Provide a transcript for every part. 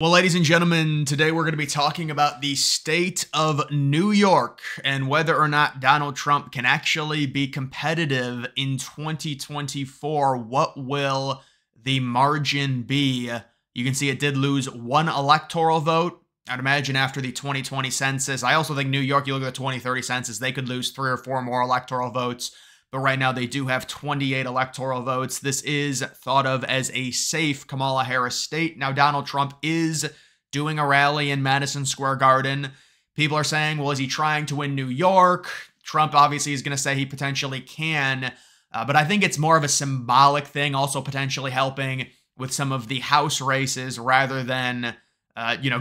Well, ladies and gentlemen, today we're going to be talking about the state of New York and whether or not Donald Trump can actually be competitive in 2024. What will the margin be? You can see it did lose one electoral vote. I'd imagine after the 2020 census. I also think New York, you look at the 2030 census, they could lose 3 or 4 more electoral votes. But right now they do have 28 electoral votes. This is thought of as a safe Kamala Harris state. Now, Donald Trump is doing a rally in Madison Square Garden. People are saying, well, is he trying to win New York? Trump obviously is going to say he potentially can. But I think it's more of a symbolic thing, also potentially helping with some of the House races rather than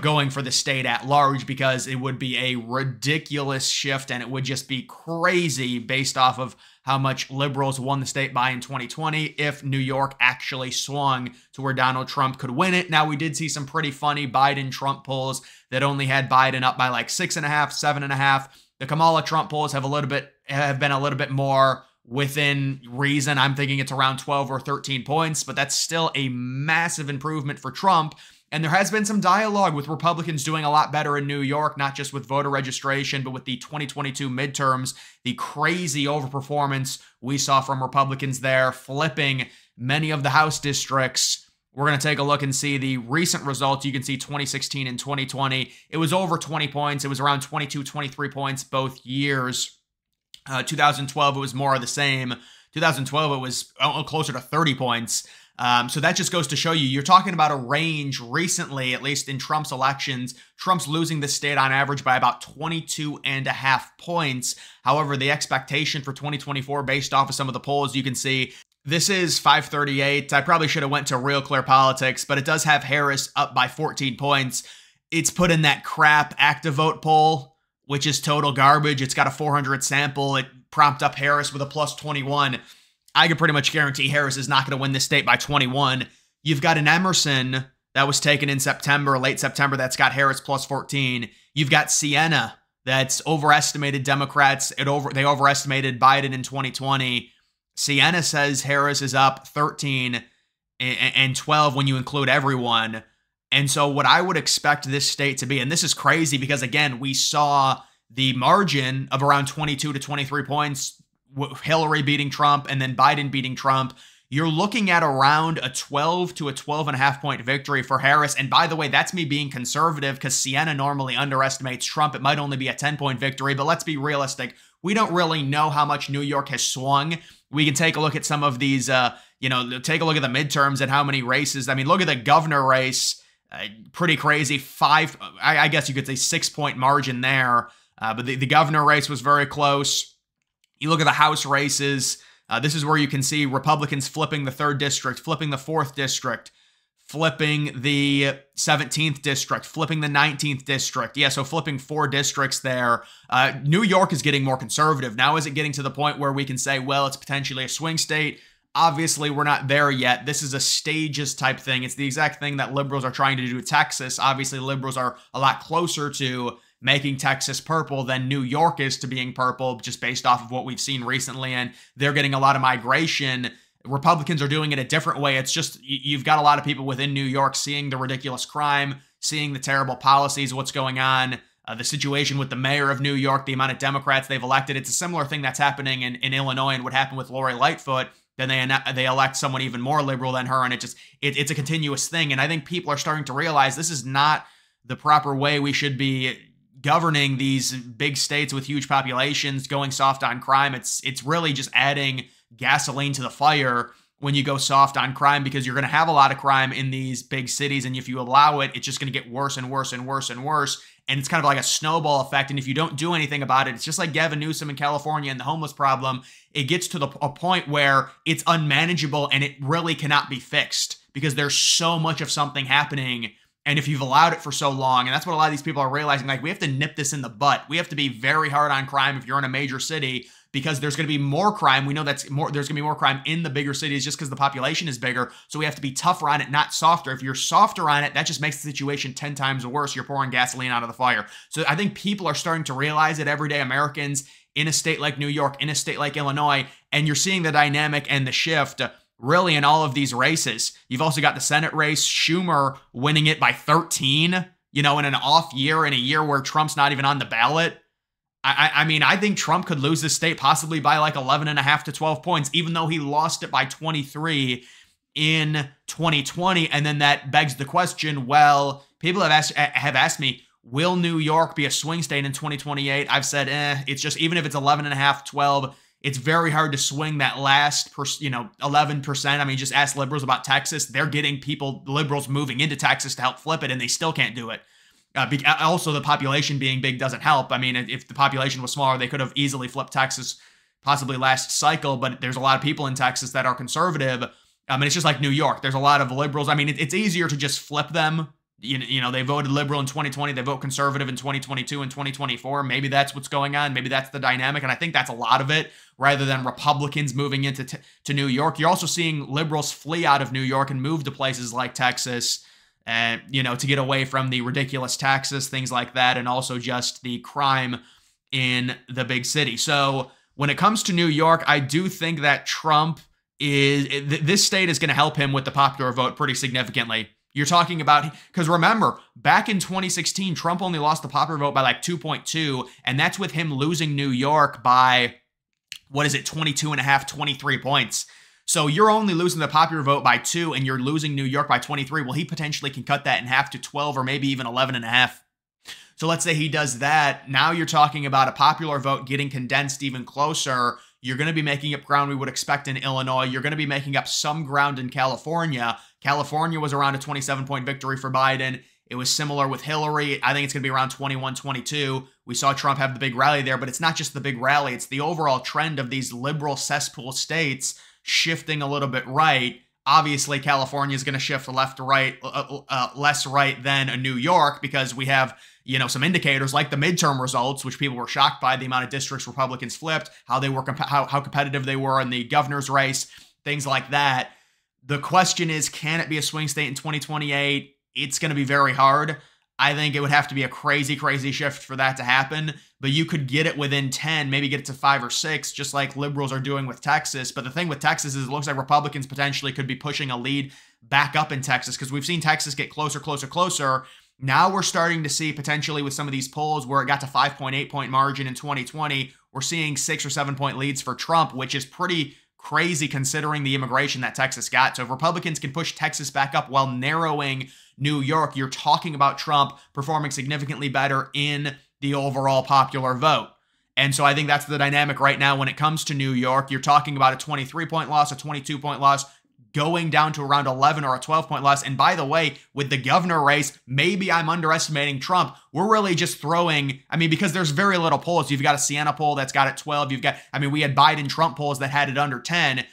going for the state at large, because it would be a ridiculous shift and it would just be crazy based off of how much liberals won the state by in 2020 if New York actually swung to where Donald Trump could win it. Now, we did see some pretty funny Biden-Trump polls that only had Biden up by like 6.5, 7.5. The Kamala-Trump polls have been a little bit more within reason. I'm thinking it's around 12 or 13 points, but that's still a massive improvement for Trump. And there has been some dialogue with Republicans doing a lot better in New York, not just with voter registration, but with the 2022 midterms, the crazy overperformance we saw from Republicans there, flipping many of the House districts. We're going to take a look and see the recent results. You can see 2016 and 2020. It was over 20 points. It was around 22, 23 points both years. 2012, it was more of the same. 2012, it was closer to 30 points. So that just goes to show you're talking about a range recently, at least in Trump's elections. Trump's losing the state on average by about 22.5 points. However, the expectation for 2024, based off of some of the polls, you can see this is 538. I probably should have went to Real Clear Politics, but it does have Harris up by 14 points. It's put in that crap ActiVote poll, which is total garbage. It's got a 400 sample. It prompted up Harris with a plus 21. I can pretty much guarantee Harris is not going to win this state by 21. You've got an Emerson that was taken in September, late September, that's got Harris plus 14. You've got Siena that's overestimated Democrats. They overestimated Biden in 2020. Siena says Harris is up 13 and 12 when you include everyone. And so what I would expect this state to be, and this is crazy because, again, we saw the margin of around 22 to 23 points, Hillary beating Trump and then Biden beating Trump. You're looking at around a 12 to a 12.5 point victory for Harris. And by the way, that's me being conservative because Siena normally underestimates Trump. It might only be a 10-point victory, but let's be realistic. We don't really know how much New York has swung. We can take a look at some of these, take a look at the midterms and how many races. I mean, look at the governor race. Pretty crazy. I guess you could say 6-point margin there. But the governor race was very close. You look at the House races. This is where you can see Republicans flipping the 3rd district, flipping the 4th district, flipping the 17th district, flipping the 19th district. Yeah, so flipping 4 districts there. New York is getting more conservative. Now, is it getting to the point where we can say, well, it's potentially a swing state? Obviously, we're not there yet. This is a stages type thing. It's the exact thing that liberals are trying to do with Texas. Obviously, liberals are a lot closer to making Texas purple than New York is to being purple, just based off of what we've seen recently, and they're getting a lot of migration. Republicans are doing it a different way. It's just, you've got a lot of people within New York seeing the ridiculous crime, seeing the terrible policies, what's going on, the situation with the mayor of New York, the amount of Democrats they've elected. It's a similar thing that's happening in Illinois and what happened with Lori Lightfoot. Then they elect someone even more liberal than her, and it's a continuous thing. And I think people are starting to realize this is not the proper way we should be governing these big states with huge populations, going soft on crime. It's really just adding gasoline to the fire when you go soft on crime, because you're going to have a lot of crime in these big cities, and if you allow it, it's just going to get worse and worse and worse and worse, and it's kind of like a snowball effect. And if you don't do anything about it, it's just like Gavin Newsom in California and the homeless problem. It gets to a point where it's unmanageable and it really cannot be fixed because there's so much of something happening. And if you've allowed it for so long, and that's what a lot of these people are realizing, like, we have to nip this in the butt. We have to be very hard on crime if you're in a major city, because there's going to be more crime. We know there's going to be more crime in the bigger cities just because the population is bigger. So we have to be tougher on it, not softer. If you're softer on it, that just makes the situation 10 times worse. You're pouring gasoline out of the fire. So I think people are starting to realize it, everyday Americans in a state like New York, in a state like Illinois, and you're seeing the dynamic and the shift really in all of these races. You've also got the Senate race, Schumer winning it by 13, in an off year, in a year where Trump's not even on the ballot. I mean, I think Trump could lose this state possibly by like 11.5 to 12 points, even though he lost it by 23 in 2020. And then that begs the question, well, people have asked me, will New York be a swing state in 2028? I've said, it's just, even if it's 11.5, 12, it's very hard to swing that last, 11%. I mean, just ask liberals about Texas. They're getting liberals moving into Texas to help flip it, and they still can't do it. Also, the population being big doesn't help. I mean, if the population was smaller, they could have easily flipped Texas possibly last cycle, but there's a lot of people in Texas that are conservative. And it's just like New York. There's a lot of liberals. I mean, it's easier to just flip them. They voted liberal in 2020. They vote conservative in 2022 and 2024. Maybe that's what's going on. Maybe that's the dynamic. And I think that's a lot of it, rather than Republicans moving into to New York. You're also seeing liberals flee out of New York and move to places like Texas, to get away from the ridiculous taxes, things like that, and also just the crime in the big city. So when it comes to New York, I do think that Trump this state is going to help him with the popular vote pretty significantly. You're talking about, because remember, back in 2016, Trump only lost the popular vote by like 2.2, and that's with him losing New York by, 22.5, 23 points. So you're only losing the popular vote by 2, and you're losing New York by 23. Well, he potentially can cut that in half to 12 or maybe even 11.5. So let's say he does that. Now you're talking about a popular vote getting condensed even closer. You're going to be making up ground we would expect in Illinois. You're going to be making up some ground in California. California was around a 27-point victory for Biden. It was similar with Hillary. I think it's going to be around 21, 22. We saw Trump have the big rally there, but it's not just the big rally. It's the overall trend of these liberal cesspool states shifting a little bit right. Obviously, California is going to shift left to right, less right than a New York, because we have, some indicators like the midterm results, which people were shocked by the amount of districts Republicans flipped, how they were, how competitive they were in the governor's race, things like that. The question is, can it be a swing state in 2028? It's going to be very hard. I think it would have to be a crazy, crazy shift for that to happen. But you could get it within 10, maybe get it to 5 or 6, just like liberals are doing with Texas. But the thing with Texas is it looks like Republicans potentially could be pushing a lead back up in Texas, because we've seen Texas get closer, closer, closer. Now we're starting to see potentially with some of these polls where it got to 5.8 point margin in 2020, we're seeing 6 or 7 point leads for Trump, which is pretty crazy considering the immigration that Texas got. So if Republicans can push Texas back up while narrowing New York, you're talking about Trump performing significantly better in the overall popular vote. And so I think that's the dynamic right now when it comes to New York. You're talking about a 23-point loss, a 22-point loss, going down to around 11 or a 12-point loss. And by the way, with the governor race, maybe I'm underestimating Trump. We're really just throwing, because there's very little polls. You've got a Siena poll that's got it 12. You've got, we had Biden-Trump polls that had it under 10.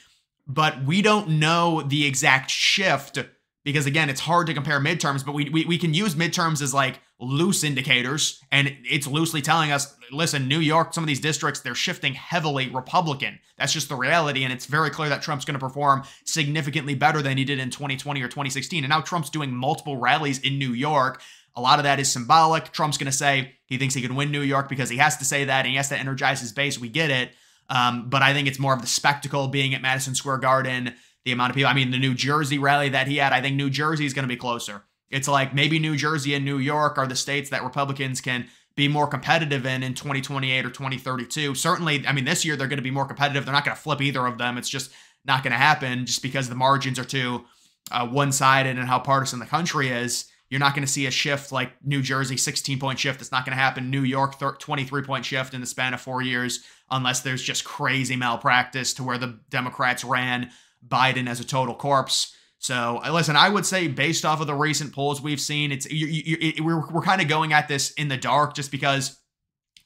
But we don't know the exact shift, because again, it's hard to compare midterms, but we can use midterms as like loose indicators, and it's loosely telling us, listen, New York, some of these districts, they're shifting heavily Republican. That's just the reality, and it's very clear that Trump's going to perform significantly better than he did in 2020 or 2016, and now Trump's doing multiple rallies in New York. A lot of that is symbolic. Trump's going to say he thinks he can win New York because he has to say that, and he has to energize his base. We get it, but I think it's more of the spectacle being at Madison Square Garden, the amount of people. The New Jersey rally that he had, I think New Jersey is going to be closer. It's like maybe New Jersey and New York are the states that Republicans can be more competitive in 2028 or 2032. Certainly, this year they're going to be more competitive. They're not going to flip either of them. It's just not going to happen, just because the margins are too one-sided and how partisan the country is. You're not going to see a shift like New Jersey, 16-point shift. It's not going to happen. New York, 23-point shift in the span of 4 years, unless there's just crazy malpractice to where the Democrats ran Biden as a total corpse. So listen, I would say based off of the recent polls we've seen, we're kind of going at this in the dark, just because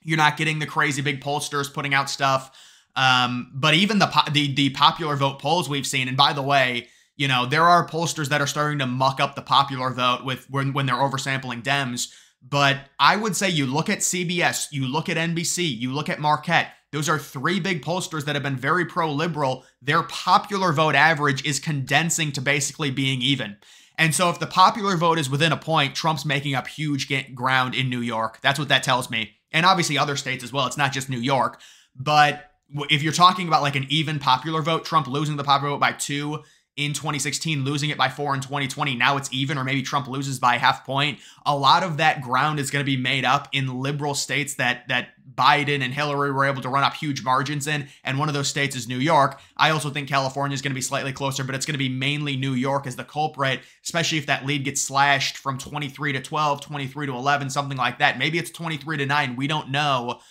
you're not getting the crazy big pollsters putting out stuff. But even the popular vote polls we've seen, and by the way, there are pollsters that are starting to muck up the popular vote when they're oversampling Dems. But I would say you look at CBS, you look at NBC, you look at Marquette. Those are 3 big pollsters that have been very pro-liberal. Their popular vote average is condensing to basically being even. And so if the popular vote is within a point, Trump's making up huge ground in New York. That's what that tells me. And obviously other states as well. It's not just New York. But if you're talking about like an even popular vote, Trump losing the popular vote by 2 in 2016, losing it by 4 in 2020, now it's even, or maybe Trump loses by half point. A lot of that ground is going to be made up in liberal states that Biden and Hillary were able to run up huge margins in, and one of those states is New York. I also think California is going to be slightly closer, but it's going to be mainly New York as the culprit, especially if that lead gets slashed from 23 to 12, 23 to 11, something like that. Maybe it's 23 to 9. We don't know.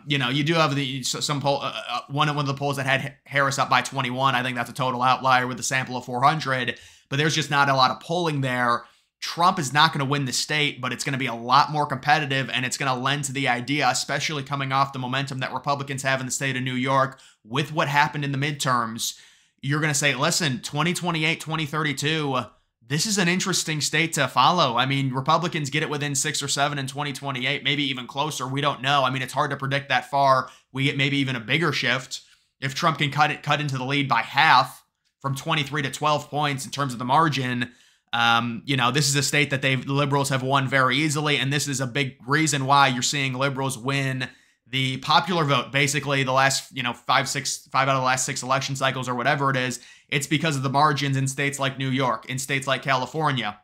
You do have some poll, one of the polls that had Harris up by 21. I think that's a total outlier with a sample of 400, but there's just not a lot of polling there. Trump is not going to win the state, but it's going to be a lot more competitive, and it's going to lend to the idea, especially coming off the momentum that Republicans have in the state of New York with what happened in the midterms. You're going to say, listen, 2028, 2032, this is an interesting state to follow. I mean, Republicans get it within 6 or 7 in 2028, maybe even closer. We don't know. I mean, it's hard to predict that far. We get maybe even a bigger shift. If Trump can cut into the lead by half from 23 to 12 points in terms of the margin, this is a state that the liberals have won very easily. And this is a big reason why you're seeing liberals win the popular vote, basically the last, 5 out of the last 6 election cycles or whatever it is. It's because of the margins in states like New York, in states like California,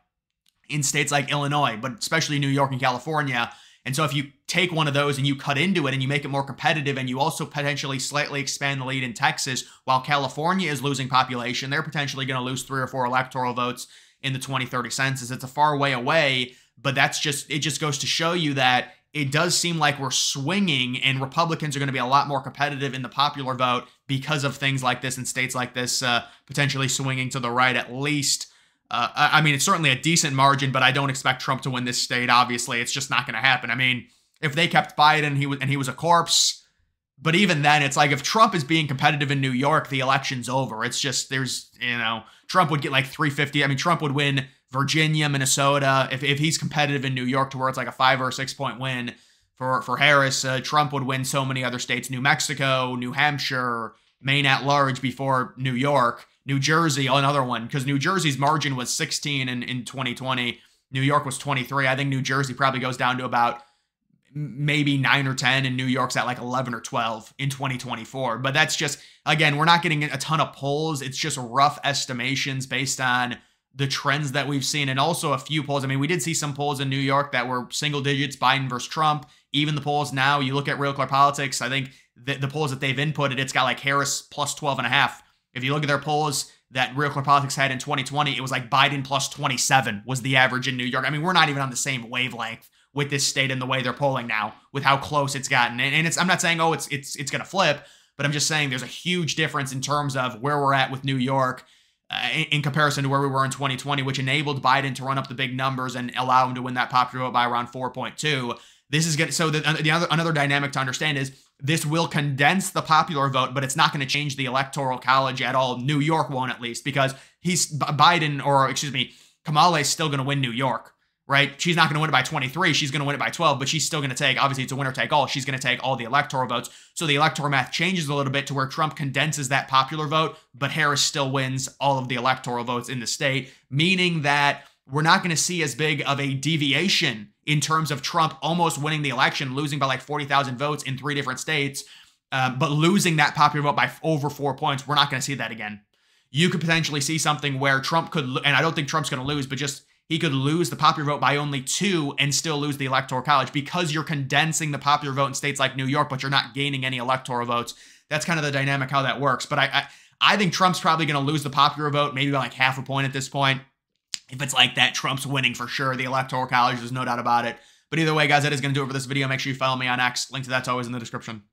in states like Illinois, but especially New York and California. And so if you take one of those and you cut into it and you make it more competitive, and you also potentially slightly expand the lead in Texas, while California is losing population, they're potentially going to lose 3 or 4 electoral votes in the 2030 census. It's a far way away, but it just goes to show you that it does seem like we're swinging, and Republicans are going to be a lot more competitive in the popular vote because of things like this in states like this, potentially swinging to the right at least. I mean, it's certainly a decent margin, but I don't expect Trump to win this state. Obviously, it's just not going to happen. I mean, if they kept Biden and he was a corpse, but even then, it's like if Trump is being competitive in New York, the election's over. It's just Trump would get like 350. I mean, Trump would win Virginia, Minnesota. If he's competitive in New York to where it's like a 5 or 6 point win for Harris, Trump would win so many other states: New Mexico, New Hampshire, Maine at large before New York, New Jersey, another one, because New Jersey's margin was 16 in 2020. New York was 23. I think New Jersey probably goes down to about maybe 9 or 10, and New York's at like 11 or 12 in 2024. But that's just, again, we're not getting a ton of polls. It's just rough estimations based on the trends that we've seen, and also a few polls. I mean, we did see some polls in New York that were single digits, Biden versus Trump. Even the polls now, you look at Real Clear Politics, I think the polls that they've inputted, it's got like Harris plus 12.5. If you look at their polls that Real Clear Politics had in 2020, it was like Biden plus 27 was the average in New York. I mean, we're not even on the same wavelength with this state and the way they're polling now, with how close it's gotten. And I'm not saying, it's going to flip, but I'm just saying there's a huge difference in terms of where we're at with New York in comparison to where we were in 2020, which enabled Biden to run up the big numbers and allow him to win that popular vote by around 4.2. This is good. So another dynamic to understand is this will condense the popular vote, but it's not going to change the electoral college at all. New York won't, at least, because Kamala is still going to win New York, right? She's not going to win it by 23. She's going to win it by 12, but she's still going to take, obviously it's a winner take all. She's going to take all the electoral votes. So the electoral math changes a little bit to where Trump condenses that popular vote, but Harris still wins all of the electoral votes in the state, meaning that we're not going to see as big of a deviation in terms of Trump almost winning the election, losing by like 40,000 votes in 3 different states, but losing that popular vote by over 4 points. We're not going to see that again. You could potentially see something where Trump could, and I don't think Trump's going to lose, but just he could lose the popular vote by only 2 and still lose the electoral college, because you're condensing the popular vote in states like New York, but you're not gaining any electoral votes. That's kind of the dynamic how that works. But I think Trump's probably going to lose the popular vote, maybe by like half a point at this point. If it's like that, Trump's winning for sure. The electoral college, there's no doubt about it. But either way, guys, that is going to do it for this video. Make sure you follow me on X. Link to that's always in the description.